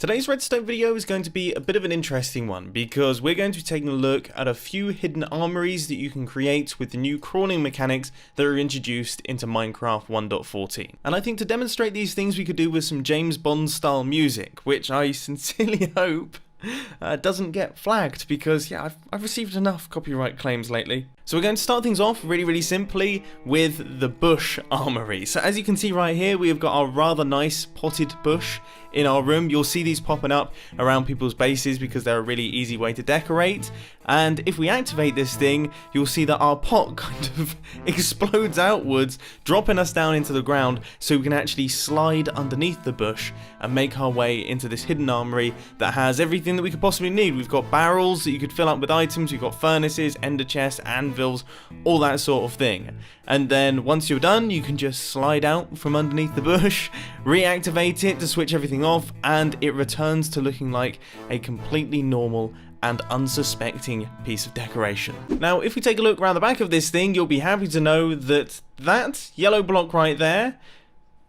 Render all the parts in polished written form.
Today's redstone video is going to be a bit of an interesting one because we're going to be taking a look at a few hidden armories that you can create with the new crawling mechanics that are introduced into Minecraft 1.14. And I think to demonstrate these things we could do with some James Bond style music, which I sincerely hope doesn't get flagged because I've received enough copyright claims lately. So we're going to start things off really simply with the bush armory. So as you can see right here, we have got our rather nice potted bush in our room. You'll see these popping up around people's bases because they're a really easy way to decorate. And if we activate this thing, you'll see that our pot kind of explodes outwards, dropping us down into the ground so we can actually slide underneath the bush and make our way into this hidden armory that has everything that we could possibly need. We've got barrels that you could fill up with items, we've got furnaces, ender chests, anvils, all that sort of thing. And then once you're done, you can just slide out from underneath the bush, reactivate it to switch everything off, and it returns to looking like a completely normal and unsuspecting piece of decoration. Now, if we take a look around the back of this thing, you'll be happy to know that that yellow block right there,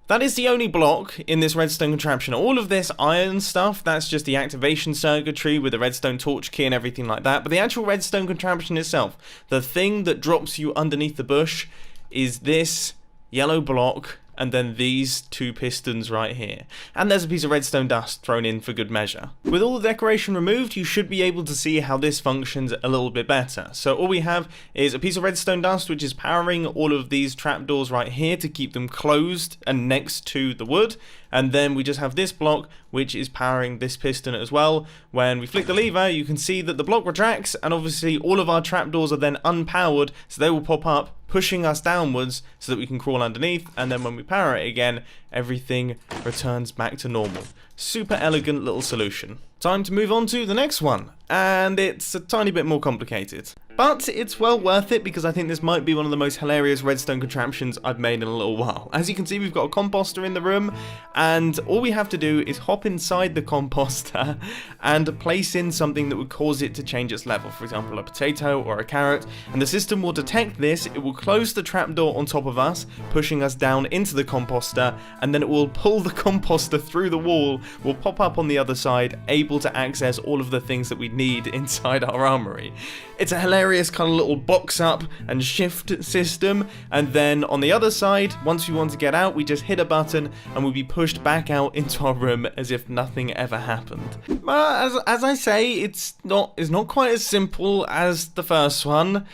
that is the only block in this redstone contraption. All of this iron stuff, that's just the activation circuitry with the redstone torch key and everything like that. But the actual redstone contraption itself, the thing that drops you underneath the bush, is this yellow block and then these two pistons right here. And there's a piece of redstone dust thrown in for good measure. With all the decoration removed, you should be able to see how this functions a little bit better. So all we have is a piece of redstone dust which is powering all of these trapdoors right here to keep them closed and next to the wood. And then we just have this block which is powering this piston as well. When we flick the lever, you can see that the block retracts, and obviously all of our trapdoors are then unpowered, so they will pop up, pushing us downwards so that we can crawl underneath, and then when we power it again, everything returns back to normal. Super elegant little solution. Time to move on to the next one, and it's a tiny bit more complicated. But it's well worth it because I think this might be one of the most hilarious redstone contraptions I've made in a little while. As you can see, we've got a composter in the room, and all we have to do is hop inside the composter and place in something that would cause it to change its level. For example, a potato or a carrot, and the system will detect this, it will close the trapdoor on top of us, pushing us down into the composter, and then it will pull the composter through the wall, will pop up on the other side, able to access all of the things that we need inside our armory. It's a hilarious kind of little box up and shift system, and then on the other side, once we want to get out, we just hit a button and we'll be pushed back out into our room as if nothing ever happened. But as I say, it's not quite as simple as the first one.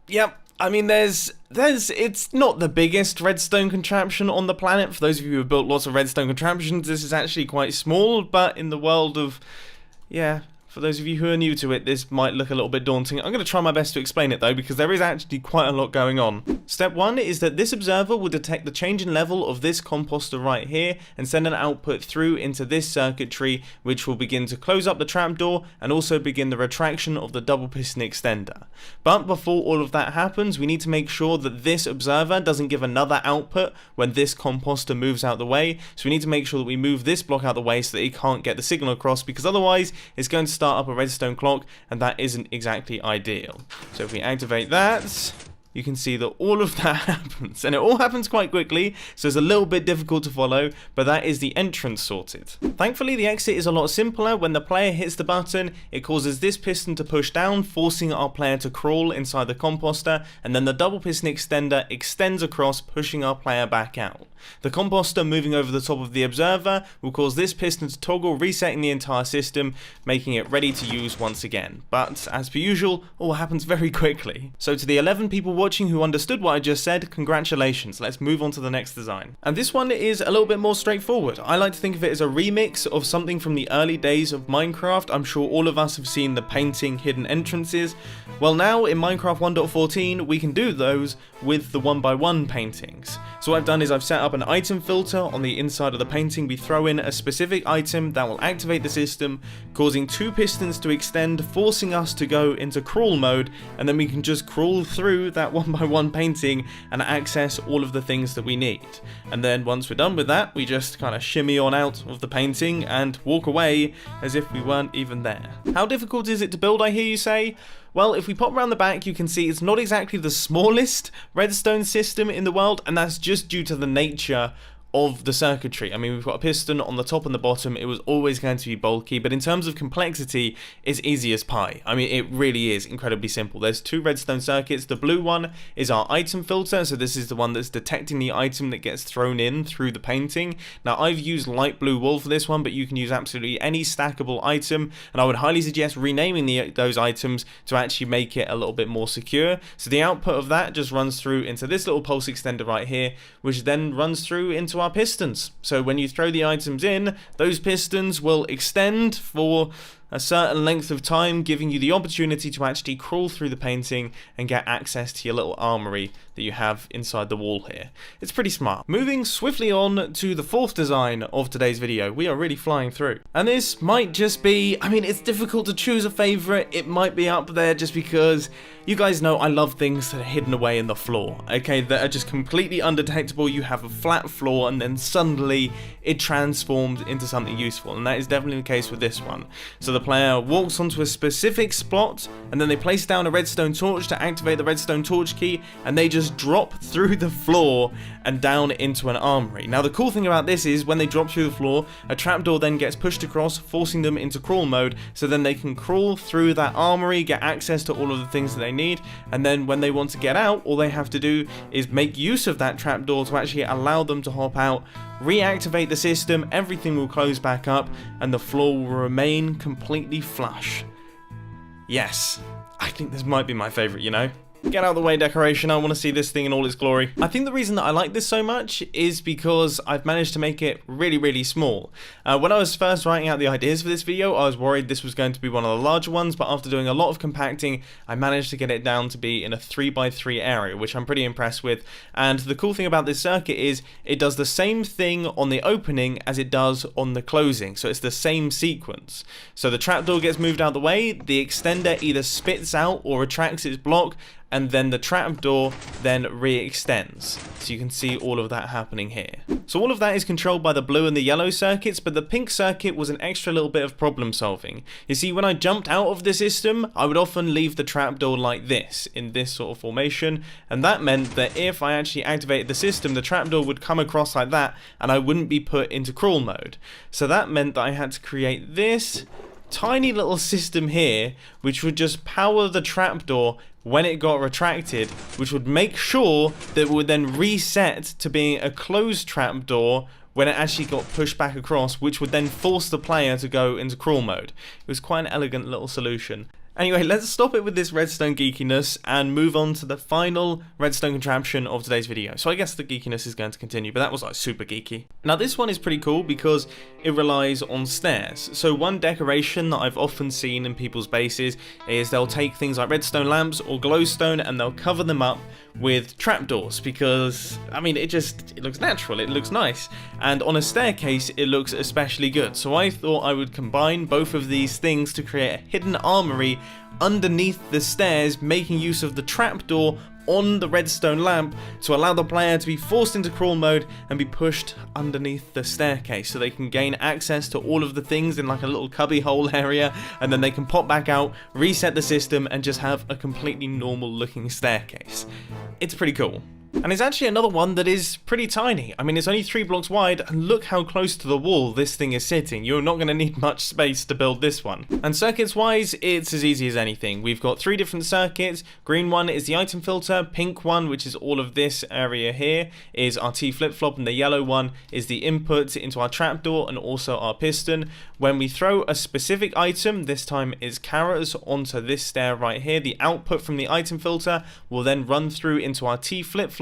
Yep. I mean, it's not the biggest redstone contraption on the planet. For those of you who have built lots of redstone contraptions, this is actually quite small, but in the world of, for those of you who are new to it, this might look a little bit daunting. I'm going to try my best to explain it though, because there is actually quite a lot going on. Step 1 is that this observer will detect the change in level of this composter right here and send an output through into this circuitry, which will begin to close up the trapdoor and also begin the retraction of the double piston extender. But before all of that happens, we need to make sure that this observer doesn't give another output when this composter moves out the way. So we need to make sure that we move this block out the way so that it can't get the signal across, because otherwise it's going to start up a redstone clock, and that isn't exactly ideal. So if we activate that, you can see that all of that happens, and it all happens quite quickly, so it's a little bit difficult to follow, but that is the entrance sorted. Thankfully, the exit is a lot simpler. When the player hits the button, it causes this piston to push down, forcing our player to crawl inside the composter, and then the double piston extender extends across, pushing our player back out. The composter moving over the top of the observer will cause this piston to toggle, resetting the entire system, making it ready to use once again. But as per usual, all happens very quickly. So to the 11 people watching who understood what I just said, congratulations. Let's move on to the next design. And this one is a little bit more straightforward. I like to think of it as a remix of something from the early days of Minecraft. I'm sure all of us have seen the painting hidden entrances. Well, now in Minecraft 1.14, we can do those with the 1x1 paintings. So what I've done is I've set up an item filter on the inside of the painting. We throw in a specific item that will activate the system, causing two pistons to extend, forcing us to go into crawl mode, and then we can just crawl through that 1x1 painting and access all of the things that we need. And then once we're done with that, we just kind of shimmy on out of the painting and walk away as if we weren't even there. How difficult is it to build, I hear you say? Well, if we pop around the back, you can see it's not exactly the smallest redstone system in the world, and that's just due to the nature of the circuitry. I mean, we've got a piston on the top and the bottom. It was always going to be bulky, but in terms of complexity, it's easy as pie. I mean, it really is incredibly simple. There's 2 redstone circuits. The blue one is our item filter, so this is the one that's detecting the item that gets thrown in through the painting. Now, I've used light blue wool for this one, but you can use absolutely any stackable item, and I would highly suggest renaming those items to actually make it a little bit more secure. So the output of that just runs through into this little pulse extender right here, which then runs through into our pistons. So when you throw the items in, those pistons will extend for a certain length of time, giving you the opportunity to actually crawl through the painting and get access to your little armory that you have inside the wall here. It's pretty smart. Moving swiftly on to the 4th design of today's video. We are really flying through. And this might just be, I mean, it's difficult to choose a favorite. It might be up there just because you guys know I love things that are hidden away in the floor, okay, that are just completely undetectable. You have a flat floor and then suddenly it transforms into something useful, and that is definitely the case with this one. So the player walks onto a specific spot and then they place down a redstone torch to activate the redstone torch key, and they just drop through the floor and down into an armory. Now the cool thing about this is when they drop through the floor, a trapdoor then gets pushed across, forcing them into crawl mode, so then they can crawl through that armory, get access to all of the things that they need, and then when they want to get out, all they have to do is make use of that trapdoor to actually allow them to hop out, reactivate the system, everything will close back up, and the floor will remain completely flush. Yes, I think this might be my favorite, you know? Get out of the way, decoration. I want to see this thing in all its glory. I think the reason that I like this so much is because I've managed to make it really, really small. When I was first writing out the ideas for this video, I was worried this was going to be one of the larger ones, but after doing a lot of compacting, I managed to get it down to be in a 3x3 area, which I'm pretty impressed with. And the cool thing about this circuit is it does the same thing on the opening as it does on the closing, so it's the same sequence. So the trapdoor gets moved out of the way, the extender either spits out or retracts its block, and then the trapdoor then re-extends. So you can see all of that happening here. So all of that is controlled by the blue and the yellow circuits, but the pink circuit was an extra little bit of problem solving. You see, when I jumped out of the system, I would often leave the trapdoor like this, in this sort of formation, and that meant that if I actually activated the system, the trapdoor would come across like that, and I wouldn't be put into crawl mode. So that meant that I had to create this tiny little system here, which would just power the trapdoor when it got retracted, which would make sure that it would then reset to being a closed trapdoor when it actually got pushed back across, which would then force the player to go into crawl mode. It was quite an elegant little solution. Anyway, let's stop it with this redstone geekiness and move on to the final redstone contraption of today's video. So I guess the geekiness is going to continue, but that was like super geeky. Now this one is pretty cool because it relies on stairs. So one decoration that I've often seen in people's bases is they'll take things like redstone lamps or glowstone and they'll cover them up with trapdoors because, I mean, it looks natural, it looks nice. And on a staircase, it looks especially good. So I thought I would combine both of these things to create a hidden armory underneath the stairs, making use of the trapdoor on the redstone lamp to allow the player to be forced into crawl mode and be pushed underneath the staircase so they can gain access to all of the things in like a little cubby hole area, and then they can pop back out, reset the system, and just have a completely normal looking staircase. It's pretty cool. And it's actually another one that is pretty tiny. I mean, it's only 3 blocks wide, and look how close to the wall this thing is sitting. You're not going to need much space to build this one. And circuits wise, it's as easy as anything. We've got 3 different circuits. Green one is the item filter, pink one, which is all of this area here, is our T flip-flop, and the yellow one is the input into our trapdoor and also our piston. When we throw a specific item, this time is carrots, onto this stair right here, the output from the item filter will then run through into our T flip-flop,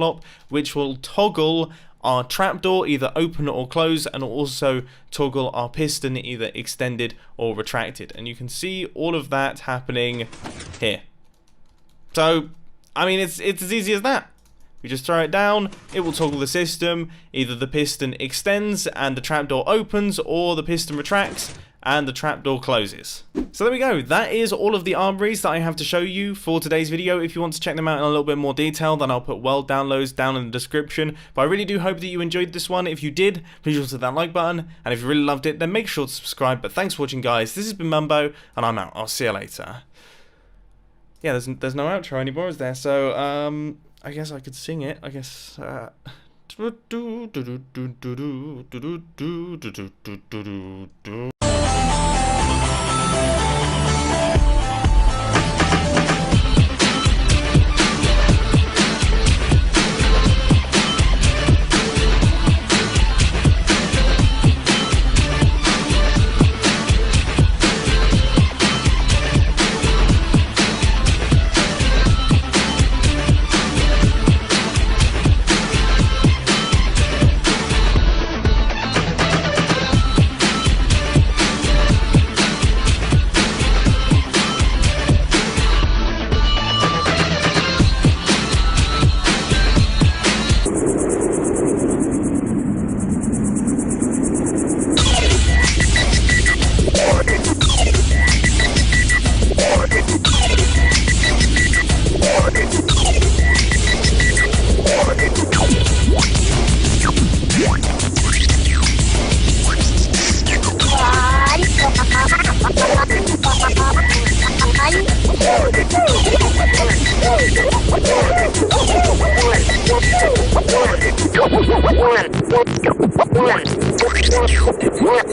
which will toggle our trapdoor either open or close, and also toggle our piston either extended or retracted. And you can see all of that happening here. So, I mean, it's as easy as that. We just throw it down, it will toggle the system, either the piston extends and the trapdoor opens, or the piston retracts and the trapdoor closes. So there we go, that is all of the armories that I have to show you for today's video. If you want to check them out in a little bit more detail, then I'll put world downloads down in the description. But I really do hope that you enjoyed this one. If you did, please hit that like button, and if you really loved it, then make sure to subscribe. But thanks for watching, guys. This has been Mumbo, and I'm out. I'll see you later. Yeah, there's no outro anymore, is there? So, I guess I could sing it. I guess,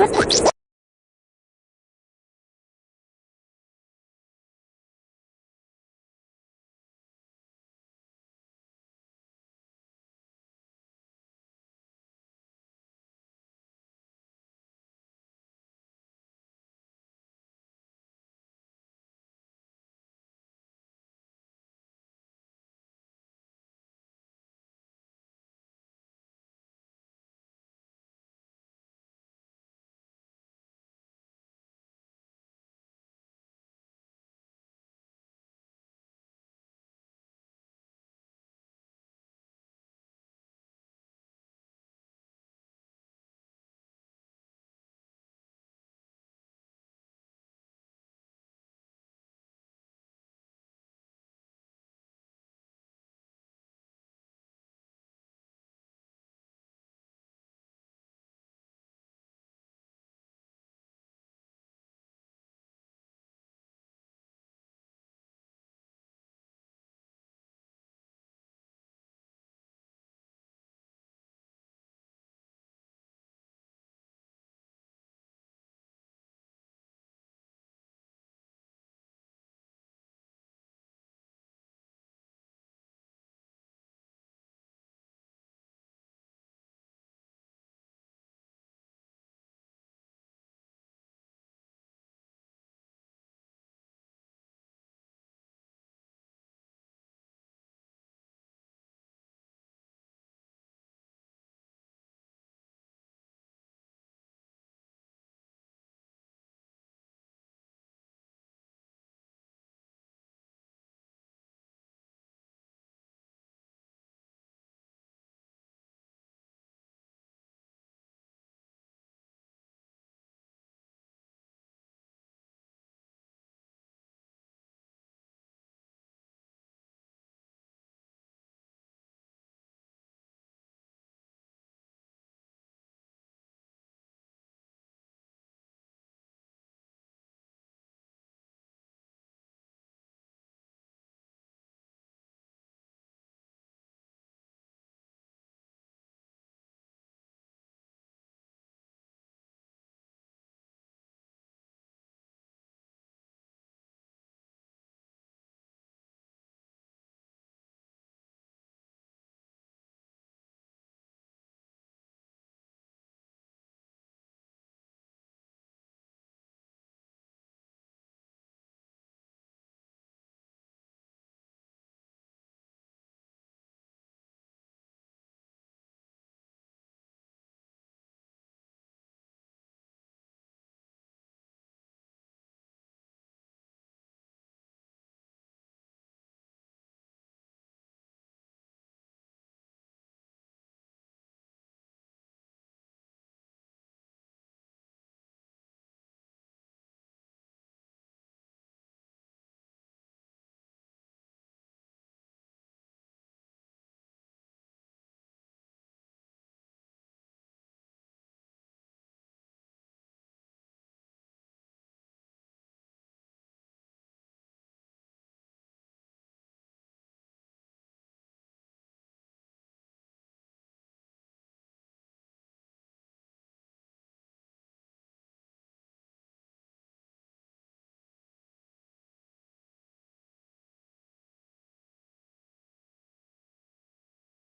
One.